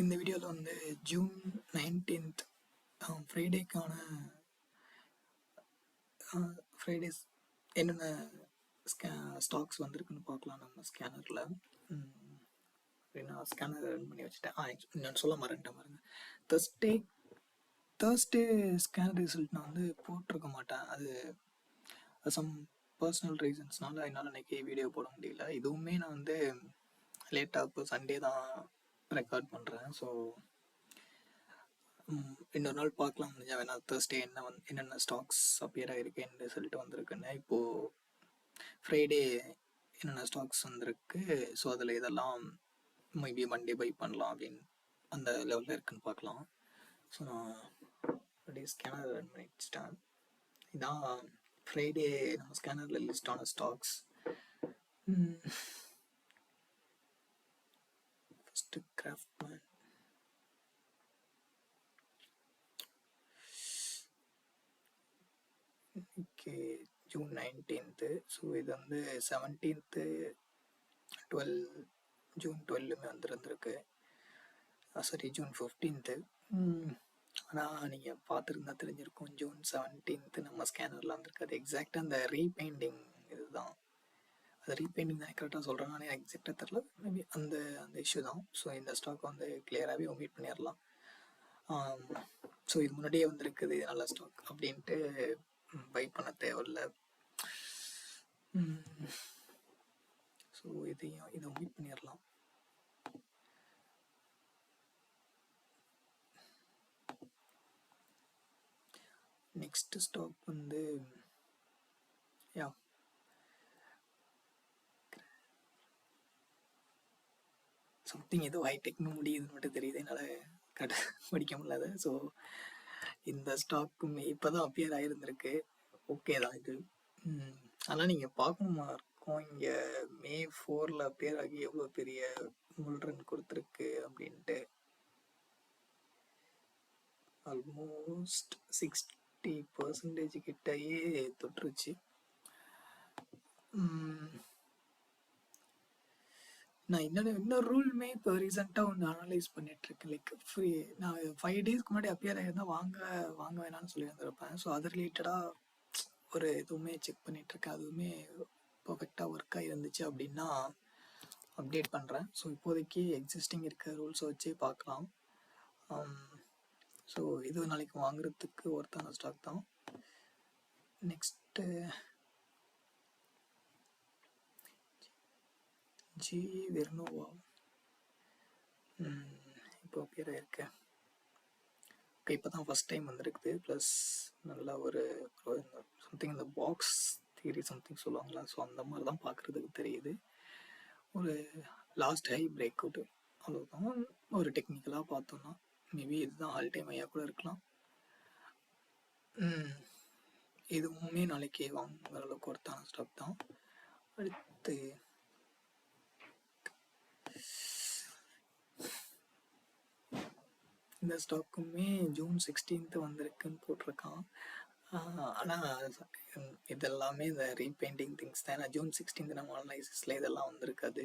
இந்த வீடியோவில் வந்து ஜூன் 19th ஃப்ரைடேக்கான ஃப்ரைடேஸ் என்னென்ன ஸ்டாக்ஸ் வந்திருக்குன்னு பார்க்கலாம் நம்ம ஸ்கேனரில். அப்படின்னா ஸ்கேனர் ரன் பண்ணி வச்சுட்டேன். இன்னொன்று சொல்ல மறந்துட்டேன் பாருங்க. தேர்ஸ்டே ஸ்கேனர் ரிசல்ட் நான் வந்து போட்டிருக்க மாட்டேன். அது சம் பர்சனல் ரீசன்ஸ்னால என்னால் அன்றைக்கி வீடியோ போட முடியல. இதுவுமே நான் வந்து லேட்டாக இப்போ சண்டே தான் ரெக்கார்ட் பண்ணுறேன். ஸோ இன்னொரு நாள் பார்க்கலாம் முடிஞ்சா வேணா. தேர்ஸ்டே என்னென்ன ஸ்டாக்ஸ் அப்பியர் ஆகிருக்குன்னு ரிசல்ட் வந்திருக்குன்னு. இப்போது ஃப்ரைடே என்னென்ன ஸ்டாக்ஸ் வந்திருக்கு, ஸோ அதில் இதெல்லாம் மேபி மண்டே பை பண்ணலாம் அப்படின்னு அந்த லெவலில் இருக்குன்னு பார்க்கலாம். ஸோ நான் அப்படியே ஸ்கேனர் ரன் பண்ணி வச்சுட்டேன். இதான் ஃப்ரைடே நம்ம ஸ்கேனரில் லிஸ்ட் ஆன ஸ்டாக்ஸ். First craftsman. இன்னைக்கு ஜூன் 19th. ஸோ இது வந்து 17th, June 12 வந்துருந்துருக்கு. Sorry, June 15th. ஆனால் நீங்கள் பார்த்துருந்தா தெரிஞ்சிருக்கும், ஜூன் 17th நம்ம ஸ்கேனரில் வந்திருக்கு. அது எக்ஸாக்டாக அந்த ரீபெயிண்டிங் இதுதான். அது ரீபெயிண்டிங் தான் கரெக்டாக சொல்கிறேன், நான் எக்ஸாக்டாக தெரில. மேபி அந்த இஷ்யூ தான். ஸோ இந்த ஸ்டாக் வந்து கிளியராகவே ஒமிட் பண்ணிடலாம். ஸோ இது முன்னாடியே வந்திருக்குது நல்ல ஸ்டாக் அப்படின்ட்டு பை பண்ண தேவையில்லை. ஸோ இதை ஒமிட் பண்ணிடலாம். நெக்ஸ்ட் ஸ்டாக் வந்து சம்திங் ஏதோ ஹைடெக்னு முடியுதுன்னு மட்டும் தெரியுது, என்னால் படிக்க முடியல. ஸோ இந்த ஸ்டாக்குமே இப்போ தான் அப்பியர் ஆகிருந்திருக்கு. ஓகே தான் இது. ஆனால் நீங்கள் பார்க்கணுமா இருக்கும், இங்கே May 4 அப்பியர் ஆகி எவ்வளோ பெரிய முல்ரன் கொடுத்துருக்கு அப்படின்ட்டு. ஆல்மோஸ்ட் 60% கிட்டயே தொற்றுச்சு. நான் இன்னொரு ரூலுமே இப்போ ரீசெண்டாக ஒன்று அனலைஸ் பண்ணிகிட்ருக்கேன். லைக் நான் 5 daysக்கு முன்னாடி அப்பியர் ஆகியிருந்தால் வாங்க வேணாம்னு சொல்லி வந்திருப்பேன். ஸோ அது ரிலேட்டடாக ஒரு எதுவுமே செக் பண்ணிகிட்ருக்கேன். அதுவுமே பர்ஃபெக்டாக ஒர்க் ஆகிருந்துச்சு அப்படின்னா அப்டேட் பண்ணுறேன். ஸோ இப்போதைக்கு எக்ஸிஸ்டிங் இருக்க ரூல்ஸை வச்சே பார்க்கலாம். ஸோ இது நாளைக்கு வாங்குறதுக்கு ஒர்த்தான ஸ்டாக் தான். நெக்ஸ்ட்டு ஜி வெர்னோவா இப்போ அப்பியர் ஆகிருக்கேன். ஓகே, இப்போ தான் ஃபஸ்ட் டைம் வந்திருக்குது. ப்ளஸ் நல்லா ஒரு சம்திங் இந்த பாக்ஸ் தியரி சம்திங் சொல்லுவாங்களா, ஸோ அந்த மாதிரி தான் பார்க்குறதுக்கு தெரியுது. ஒரு லாஸ்ட் ஹை பிரேக் அவுட்டு, அவ்வளோதான். ஒரு டெக்னிக்கலாக பார்த்தோம்னா மேபி இதுதான் ஆல் டைம் ஐயா கூட இருக்கலாம். இதுவுமே நாளைக்கு வாங்குற அளவுக்கு ஒருத்தான ஸ்டாக் தான். அடுத்து இந்த ஸ்டாக்குமே ஜூன் 16th வந்திருக்குன்னு போட்டிருக்கான். ஆனால் இதெல்லாமே இந்த ரீபெயிண்டிங் திங்ஸ் தான். ஏன்னா ஜூன் 16th நம்ம அனலைசிஸில் இதெல்லாம் வந்திருக்காது.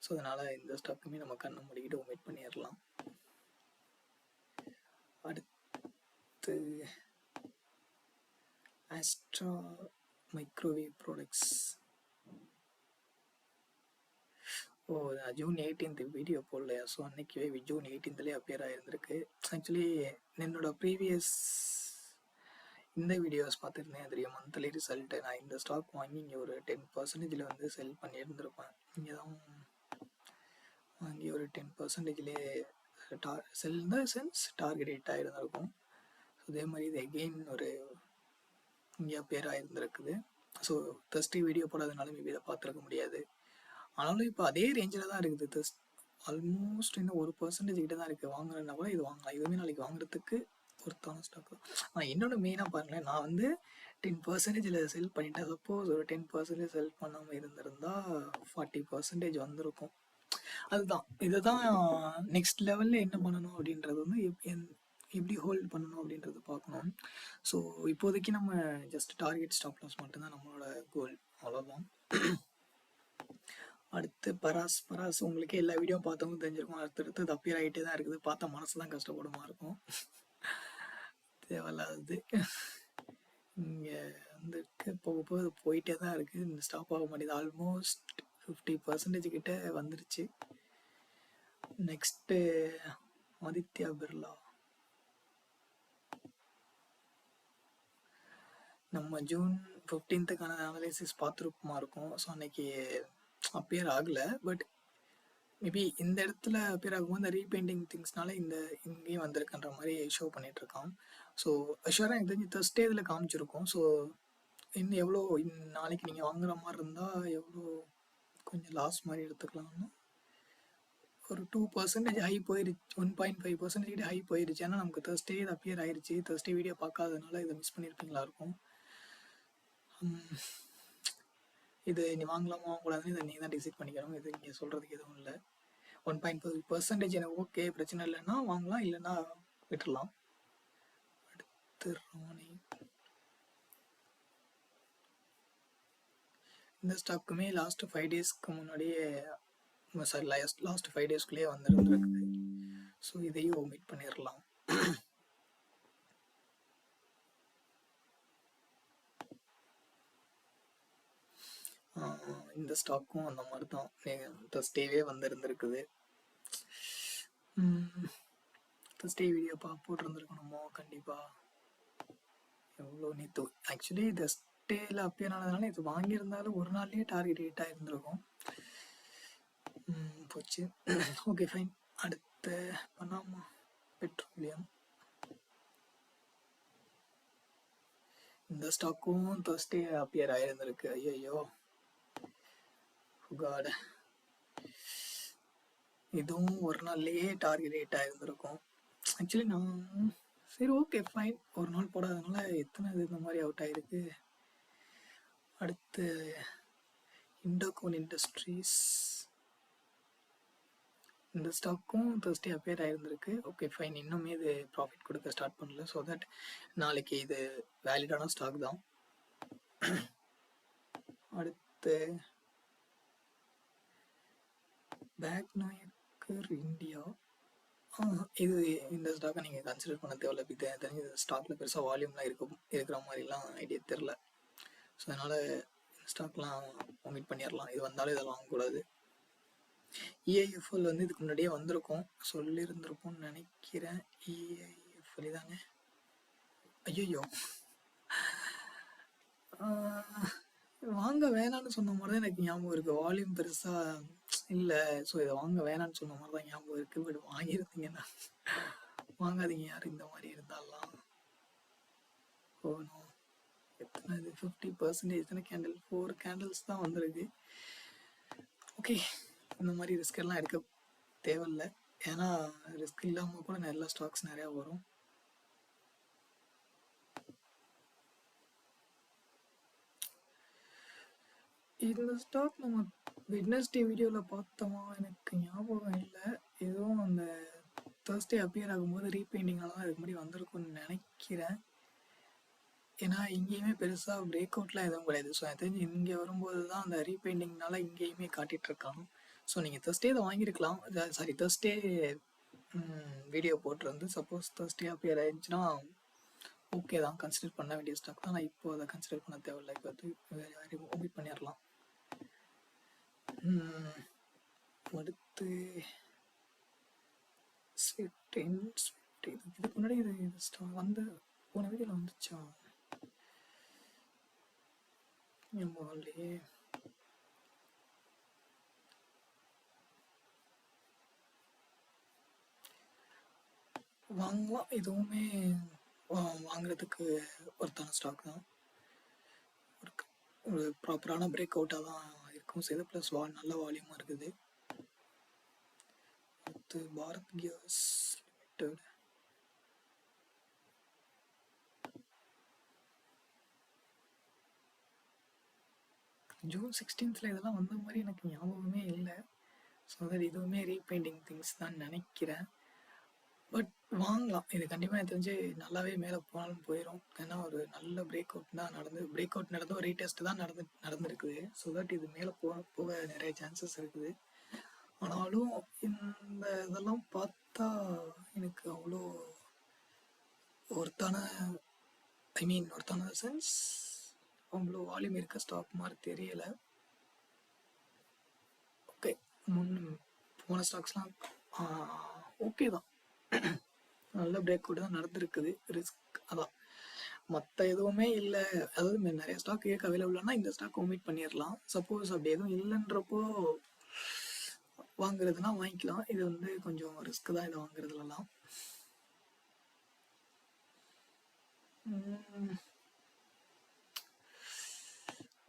ஸோ அதனால் இந்த ஸ்டாக்குமே நம்ம கண்ணை மூடிக்கிட்டு ஒமிட் பண்ணிடலாம். அடுத்து ஆஸ்ட்ரா மைக்ரோவேவ் ப்ராடக்ட்ஸ். நான் ஜூன் 18th வீடியோ போடலையா, ஸோ அன்றைக்கி ஜூன் 18th அப்பியர் ஆகிருந்திருக்கு. ஆக்சுவலி என்னோட ப்ரீவியஸ் இந்த வீடியோஸ் பார்த்துருந்தேன் தெரியும், மந்த்லி ரிசல்ட்டு. நான் இந்த ஸ்டாக் வாங்கி இங்கே ஒரு 10% வந்து செல் பண்ணியிருந்திருப்பேன். இங்கே தான் வாங்கி ஒரு 10%லேயே செல் இந்த சென்ஸ் டார்கெட் ஹிட் ஆகிருந்திருக்கும். ஸோ அதே மாதிரி இது எகெயின் ஒரு இங்கே அப்பியர் ஆகிருந்திருக்குது. ஸோ தேர்ஸ்டே வீடியோ போடாதனால மேபி இதை பார்த்துருக்க முடியாது. ஆனாலும் இப்போ அதே ரேஞ்சில் தான் இருக்குது. ஆல்மோஸ்ட் இன்னும் 1% கிட்ட தான் இருக்குது. வாங்குறதுனா கூட இது வாங்கலாம். இதுவுமே நாளைக்கு வாங்குறதுக்கு ஒருத்தான ஸ்டாக் தான். ஆனால் இன்னொன்று மெயினாக பாருங்களேன், நான் வந்து 10% செல் பண்ணிட்டேன். சப்போஸ் ஒரு 10% செல் பண்ணாமல் இருந்திருந்தால் 40% வந்திருக்கும். அதுதான் இதுதான் நெக்ஸ்ட் லெவலில் என்ன பண்ணணும் அப்படின்றது வந்து எப்படி ஹோல்ட் பண்ணணும் அப்படின்றத பார்க்கணும். ஸோ இப்போதைக்கு நம்ம ஜஸ்ட் டார்கெட் ஸ்டாப் லாஸ் மட்டும்தான் நம்மளோட கோல், அவ்வளோதான். அடுத்து பராஸ் உங்களுக்கே எல்லா வீடியோ பார்த்தவங்க தெரிஞ்சிருக்கும். அடுத்தடுத்து அது அப்பியர் ஆகிட்டே தான் இருக்குது. பார்த்தா மனசு தான் கஷ்டப்படுமா இருக்கும். தேவையில்லாதது. இங்கே வந்துட்டு போக போக போயிட்டே தான் இருக்குது. இந்த ஸ்டாப் ஆக மாட்டேது. ஆல்மோஸ்ட் 50% கிட்ட வந்துருச்சு. நெக்ஸ்ட்டு ஆதித்யா பிர்லா. நம்ம ஜூன் 15க்கான அனலைசிஸ் பார்த்துருப்போமா இருக்கும். ஸோ அன்னைக்கு அப்பியர் ஆகலை. பட் மேபி இந்த இடத்துல அப்பியர் ஆகும்போது இந்த ரீபெயிண்டிங் திங்ஸ்னால இங்கேயும் வந்திருக்குன்ற மாதிரி ஷோ பண்ணிகிட்ருக்கான். ஸோ ஷுவராக எனக்கு தெரிஞ்சு Thursday இதில் காமிச்சிருக்கோம். ஸோ இன்னும் எவ்வளோ நாளைக்கு நீங்கள் வாங்குற மாதிரி இருந்தால் எவ்வளோ கொஞ்சம் லாஸ் மாதிரி எடுத்துக்கலாம்னு ஒரு 2% ஹை போயிருச்சு. 1.5% கிட்ட ஹை போயிருச்சு. ஏன்னா நமக்கு Thursday இது அப்பியர் ஆயிடுச்சு. Thursday வீடியோ பார்க்காததுனால இதை மிஸ் பண்ணியிருப்பீங்களா இருக்கும். இது நீ வாங்கலாமா வாங்கக்கூடாதுன்னு இதை நீ தான் டிசைட் பண்ணிக்கணும். இது இங்கே சொல்கிறதுக்கு எதுவும் இல்லை. 1.5% எனக்கு ஓகே, பிரச்சனை இல்லைன்னா வாங்கலாம், இல்லைன்னா விட்டுடலாம். அடுத்து ராணி. இந்த ஸ்டாக்குமே லாஸ்ட் 5 டேஸ்க்கு முன்னாடியே சாரி லாஸ்ட் 5 டேஸ்க்குள்ளேயே வந்துருந்துருக்குது. ஸோ இதையும் ஒமிட் பண்ணிடலாம். இந்த ஸ்டாக்கும் அந்த மாதிரி தான் Thursdayவே வந்துருந்துருக்குது. Thursday வீடியோ போட்டிருந்துருக்கணுமோ கண்டிப்பாக. எவ்வளோ நேற்று ஆக்சுவலி Thursdayல அப்பியர் ஆனதுனால இது வாங்கியிருந்தாலும் ஒரு நாள்லேயே டார்கெட் ஹிட் ஆகிருந்துருக்கும். போச்சு. Okay fine. அடுத்து பனாமா பெட்ரோலியம். இந்த ஸ்டாக்கும் Thursday அப்பியர் ஆகிருந்திருக்கு. ஐயோ காட், இதுவும் ஒரு நாள்லேயே டார்கெட் ஹிட் ஆகிருந்திருக்கும். ஆக்சுவலி நான் சரி ஓகே ஃபைன், ஒரு நாள் போடாதனால எத்தனை இது இந்த மாதிரி அவுட் ஆகிருக்கு. அடுத்து இண்டோகோன் இண்டஸ்ட்ரீஸ். இந்த ஸ்டாக்கும் Thursday அப்பியர் ஆகிருந்திருக்கு. ஓகே ஃபைன், இன்னுமே இது ப்ராஃபிட் கொடுக்க ஸ்டார்ட் பண்ணல. ஸோ தட் நாளைக்கு இது வேலிடான ஸ்டாக் தான். அடுத்து பேக் நாயக்கர் இந்தியா. இது இந்த ஸ்டாக்கை நீங்கள் கன்சிடர் பண்ண தேவையில்ல. இப்போ தெரிஞ்ச ஸ்டாக்கில் பெருசாக வால்யூம்லாம் இருக்கிற மாதிரிலாம் ஐடியா தெரில. ஸோ அதனால் இந்த ஸ்டாக்லாம் ஒமிட் பண்ணிடலாம். இது வந்தாலும் இதெல்லாம் வாங்கக்கூடாது. EIFL இதுக்கு முன்னாடியே வந்திருக்கும், சொல்லியிருந்திருப்போம்னு நினைக்கிறேன். EIFL தானே? ஐயோ வாங்க வேணான்னு சொன்ன மாதிரி தான் எனக்கு ஞாபகம் இருக்குது. வால்யூம் பெருசாக இல்லை. ஸோ இதை வாங்க வேணான்னு சொன்ன மாதிரி தான் ஞாபகம் இருக்குது. பட் வாங்கியிருந்தீங்கன்னா வாங்காதீங்க யார் இந்த மாதிரி இருந்தாலாம். ஓனோ எத்தனை இது 50%, எத்தனை கேண்டில்? 4 கேண்டில்ஸ் தான் வந்திருக்கு. ஓகே, இந்த மாதிரி ரிஸ்க் எல்லாம் எடுக்க தேவையில்லை. ஏன்னா ரிஸ்க் இல்லாமல் கூட நல்ல ஸ்டாக்ஸ் நிறையா வரும். இந்த ஸ்டாக் நம்ம வெட்னஸ்டே வீடியோவில் பார்த்தோமா எனக்கு ஞாபகம் இல்லை. எதுவும் அந்த Thursday அப்பியர் ஆகும்போது ரீபெயிண்டிங்கால தான் இதுக்கு முன்னாடி வந்திருக்கும்னு நினைக்கிறேன். ஏன்னா இங்கேயுமே பெருசாக பிரேக் அவுட்லாம் எதுவும் கிடையாது. ஸோ எனக்கு தெரிஞ்சு இங்கே வரும்போது தான் அந்த ரீபெயிண்டிங்னால இங்கேயுமே காட்டிகிட்ருக்காங்க. ஸோ நீங்கள் Thursday இதை வாங்கியிருக்கலாம். சாரி Thursday வீடியோ போட்டிருந்து சப்போஸ் Thursday அப்பியர் ஆயிடுச்சுன்னா ஓகே தான், கன்சிடர் பண்ண வேண்டிய ஸ்டாக் தான். நான் இப்போ அதை கன்சிடர் பண்ண தேவையில்லை. இப்போ அது ஒமிட் பண்ணிடலாம். அடுத்து இதுக்கு முன்னாடி இது வந்து போன வீடியோவில் வந்துச்சா இல்லையே. வாங்கலாம், எதுவுமே வாங்குறதுக்கு ஒருத்தான ஸ்டாக் தான். ஒரு ப்ராப்பரான பிரேக் அவுட்டாக தான் இருக்கும். செய்த ப்ளஸ் நல்ல வால்யூமாக இருக்குது. அடுத்து Bharat case limited. June 16th இதெல்லாம் வந்த மாதிரி எனக்கு ஞாபகமே இல்லை. ஸோ தட் இதுவுமே ரீபெயிண்டிங் திங்ஸ் தான் நினைக்கிறேன். பட் வாங்கலாம். இது கண்டிப்பாக எனக்கு தெரிஞ்சு நல்லாவே மேலே போனாலும் போயிடும். ஏன்னா ஒரு நல்ல பிரேக் அவுட் தான் பிரேக் அவுட் நடந்து ஒரு ரீடெஸ்ட் தான் நடந்துருக்குது. ஸோ தட் இது மேலே போக நிறைய சான்சஸ் இருக்குது. ஆனாலும் இந்த இதெல்லாம் பார்த்தா எனக்கு அவ்வளோ ஒருத்தான ஒருத்தான சென்ஸ் அவ்வளோ வால்யூம் இருக்க ஸ்டாக் மாதிரி தெரியலை. ஓகே, போன ஸ்டாக்ஸ்லாம் ஓகே தான். நல்ல பிரேக் அவுட் தான் நடந்திருக்குது. ரிஸ்க் அதான் மற்ற எதுவுமே இல்லை. அதாவது நிறைய ஸ்டாக் இருக்கு அவைலபிளானா இந்த ஸ்டாக் ஒமிட் பண்ணிடலாம். சப்போஸ் அப்படி எதுவும் இல்லைன்றப்போ வாங்குறதுனா வாங்கிக்கலாம். இது வந்து கொஞ்சம் ரிஸ்க் தான் இதை வாங்குறதுலாம்.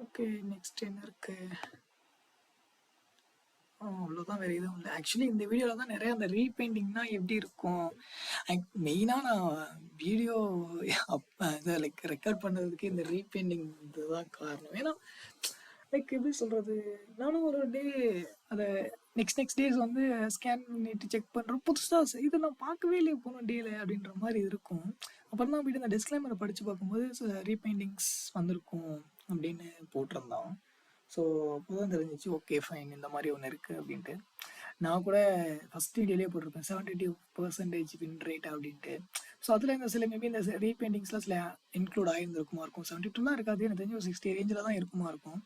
ஓகே, நெக்ஸ்ட் என்ன இருக்கு? அவ்வளோதான், வேறு எதுவும் இல்லை. ஆக்சுவலி இந்த வீடியோவில் தான் நிறைய அந்த ரீபெயிண்டிங்னா எப்படி இருக்கும் மெயினாக நான் வீடியோ இதை லைக் ரெக்கார்ட் பண்ணுறதுக்கு இந்த ரீபெயிண்டிங் இதுதான் காரணம். ஏன்னா லைக் எப்படி சொல்கிறது, நானும் ஒரு டே அதை நெக்ஸ்ட் டேஸ் வந்து ஸ்கேன் பண்ணிட்டு செக் பண்ணுறோம். புதுசாக இது நான் பார்க்கவே இல்லையே போன டேல அப்படின்ற மாதிரி இருக்கும். அப்புறம் தான் போய்ட்டு இந்த டிஸ்க்ளைமரை படித்து பார்க்கும்போது ரீபெயிண்டிங்ஸ் வந்திருக்கும் அப்படின்னு போட்டிருந்தான். ஸோ அப்போ தான் தெரிஞ்சிச்சு ஓகே ஃபைன் இந்த மாதிரி ஒன்று இருக்குது அப்படின்ட்டு. நான் கூட ஃபஸ்ட் வீடியோலேயே போட்டிருப்பேன் 72% வின் ரேட் அப்படின்ட்டு. ஸோ அதில் இந்த சில மேபி இந்த ரீபெயிண்டிங்ஸ்லாம் சில இன்க்ளூட் ஆகியிருந்துருக்குமா இருக்கும். 72 இருக்காது, எனக்கு தெரிஞ்சு ஒரு 60 ரேஞ்சில் தான் இருக்குமா இருக்கும்.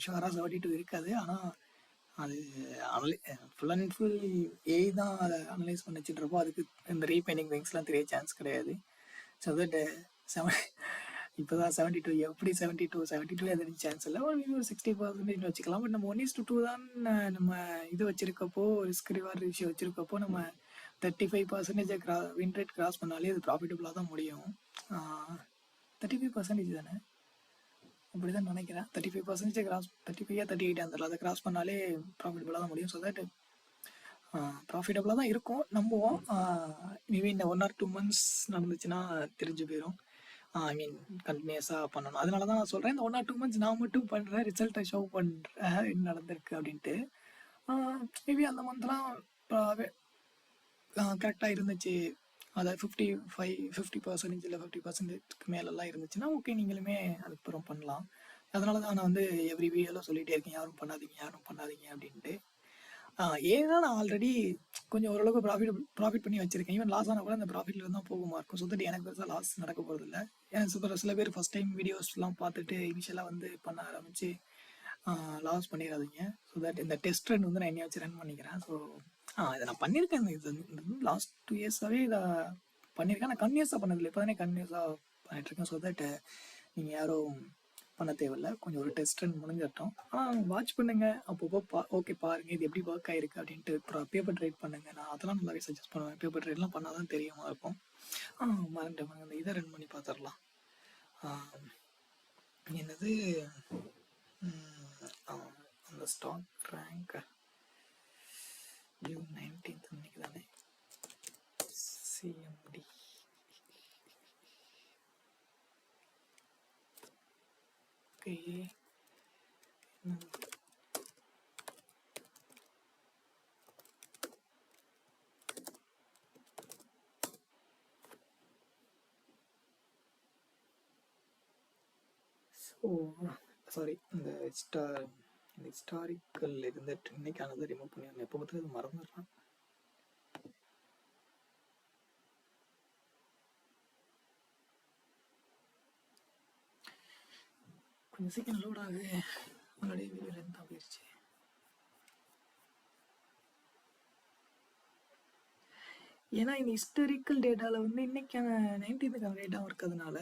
ஷுவராக 72 இருக்காது. ஆனால் அது ஃபுல் அண்ட் ஃபுல் ஏஐ தான் அதை அனலைஸ் பண்ணி வச்சுட்ருப்போம். அதுக்கு இந்த ரீபெயிண்டிங் விங்ஸ்லாம் தெரிய சான்ஸ் கிடையாது. ஸோ தட் இப்போ தான் 72 எப்படி 72 எதுவும் சான்ஸ் இல்லை. ஒரு 60% வச்சுக்கலாம். பட் நம்ம 1:2 தான் நம்ம இது வச்சுருக்கப்போ ரிஸ்க் ரிவார்ட் ரேஷியோ வச்சுருக்கப்போ நம்ம 35% வின் ரேட் கிராஸ் பண்ணாலே அது ப்ராஃபிட்டபுளாக தான் முடியும். 35% தானே, அப்படி தான் நினைக்கிறேன். 35% கிராஸ் 35-38 அந்த அதை கிராஸ் பண்ணாலே ப்ராஃபிட்டபுளாக தான் முடியும். ஸோ தட் ப்ராஃபிட்டபுளாக தான் இருக்கும் நம்புவோம். மேபி இந்த 1 or 2 months நடந்துச்சுன்னா தெரிஞ்சு போயிடும். ஐ மீன் கண்டினியூஸாக பண்ணணும். அதனால தான் நான் சொல்கிறேன், இந்த 1 or 2 months நான் மட்டும் பண்ணுறேன், ரிசல்ட்டை ஷோ பண்ணுறேன் என்ன நடந்திருக்கு அப்படின்ட்டு. மேபி அந்த மந்த்லாம் கரெக்டாக இருந்துச்சு, அதாவது 50% இல்லை 50%க்கு மேலெல்லாம் இருந்துச்சுன்னா ஓகே, நீங்களுமே அதுக்கப்புறம் பண்ணலாம். அதனால தான் நான் வந்து எவ்ரி வீடியோவில் சொல்லிகிட்டே இருக்கேன், யாரும் பண்ணாதீங்க அப்படின்ட்டு. ஏன்னா நான் ஆல்ரெடி கொஞ்சம் ஓரளவுக்கு ப்ராஃபிட் பண்ணி வச்சுருக்கேன். ஈவன் லாஸ் ஆனால் கூட அந்த ப்ராஃபிட்டில் தான் போகுமா இருக்கும். ஸோ தட் எனக்கு பெருசாக லாஸ் நடக்க போகிறதில்ல. ஏன்னா சில பேர் ஃபஸ்ட் டைம் வீடியோஸ்லாம் பார்த்துட்டு இனிஷியலாக வந்து பண்ண ஆரம்பித்து லாஸ் பண்ணிடாதீங்க. ஸோ தட் இந்த டெஸ்ட் ரன் வந்து நான் என்னைய வச்சு ரன் பண்ணிக்கிறேன். ஸோ இதை நான் பண்ணியிருக்கேன். இது லாஸ்ட் 2 years-ஆகவே இதை பண்ணியிருக்கேன். நான் கன்யூஸாக பண்ணதில்லை, இப்போ தானே கன்யூஸாக பண்ணிகிட்ருக்கேன். ஸோ தட் நீங்கள் யாரும் பண்ண தேவையில்லை, கொஞ்சம் ஒரு டெஸ்ட் ரன் முடிஞ்சிட்டோம். வாட்ச் பண்ணுங்கள் அப்பப்போ ஓகே பாருங்கள் இது எப்படி ஒர்க் ஆகிருக்கு அப்படின்ட்டு. அப்புறம் பேப்பர் ட்ரேட் பண்ணுங்கள், நான் அதெல்லாம் நல்லாவே சஜஸ்ட் பண்ணுவேன். பேப்பர் ட்ரேட்லாம் பண்ணால் தான் தெரியுமா இருக்கும். மறந்துட்டேன், இந்த இதை ரன் பண்ணி பார்த்துடலாம். என்னது அந்த ஸ்டாக் ரேங்க் ஜூன் 19th இன்னைக்கு தானே. சிஎம்டி ஓகே, ஸோ சாரி, இந்த ஹிஸ்டாரிக்கல் இருந்துட்டு இன்னைக்கானதை ரிமூவ் பண்ணிடுறேன். எப்போ பார்த்து அது மறந்துடுறேன். கொஞ்சம் சீக்கிரம் லோட் ஆகுது, உங்களுடைய வீடியோ லென்த் ஆகிடுச்சு. ஏன்னா இந்த ஹிஸ்டாரிக்கல் டேட்டாவில் வந்து இன்னைக்கான 19th டேட்டாவும் இருக்கிறதுனால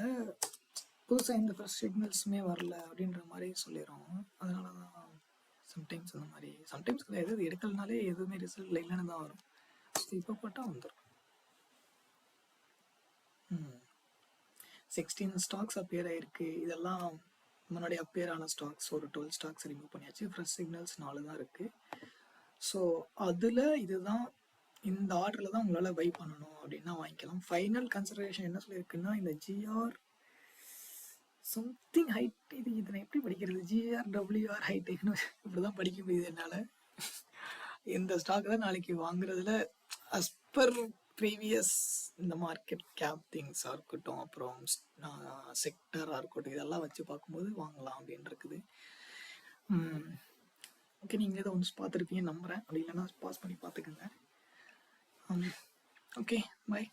புதுசாக எந்த ஃபர்ஸ்ட் சிக்னல்ஸுமே வரல அப்படின்ற மாதிரி சொல்லிடுறோம். அதனால தான் சம்டைம்ஸ் அந்த மாதிரி சம்டைம்ஸ் கிடையாது, இது எடுக்கலனாலே எதுவுமே ரிசல்ட் இல்லைன்னு தான் வரும். இப்போ போட்டால் வந்துடும். 16 ஸ்டாக்ஸ் அப்பியர் ஆகிருக்கு. இதெல்லாம் முன்னாடி அப்பியர் ஆன ஸ்டாக்ஸ் ஒரு 12 ஸ்டாக்ஸ் ரிமூவ் பண்ணியாச்சு. ஃப்ரெஷ் சிக்னல்ஸ் 4 தான் இருக்குது. ஸோ அதில் இதுதான் இந்த ஆர்டரில் தான் உங்களால் பை பண்ணணும் அப்படின்னா வாங்கிக்கலாம். ஃபைனல் கன்சிடரேஷன் என்ன சொல்லியிருக்குன்னா, இந்த ஜிஆர் சம்திங் ஹைட், இதை நான் எப்படி படிக்கிறது, GRWR ஹைடெக்னு இப்படி தான் படிக்க முடியுது என்னால். இந்த ஸ்டாக் தான் நாளைக்கு வாங்குறதுல அஸ் பர் ப்ரீவியஸ் இந்த மார்க்கெட் கேப் திங்ஸாக இருக்கட்டும், அப்புறம் செக்டராக இருக்கட்டும், இதெல்லாம் வச்சு பார்க்கும்போது வாங்கலாம் அப்படின்னு இருக்குது. ஓகே, நீங்கள் இதை ஒன்று பார்த்துருப்பீங்கன்னு நம்புகிறேன். அப்படி இல்லைன்னா பாஸ் பண்ணி பார்த்துக்கோங்க. Okay, by.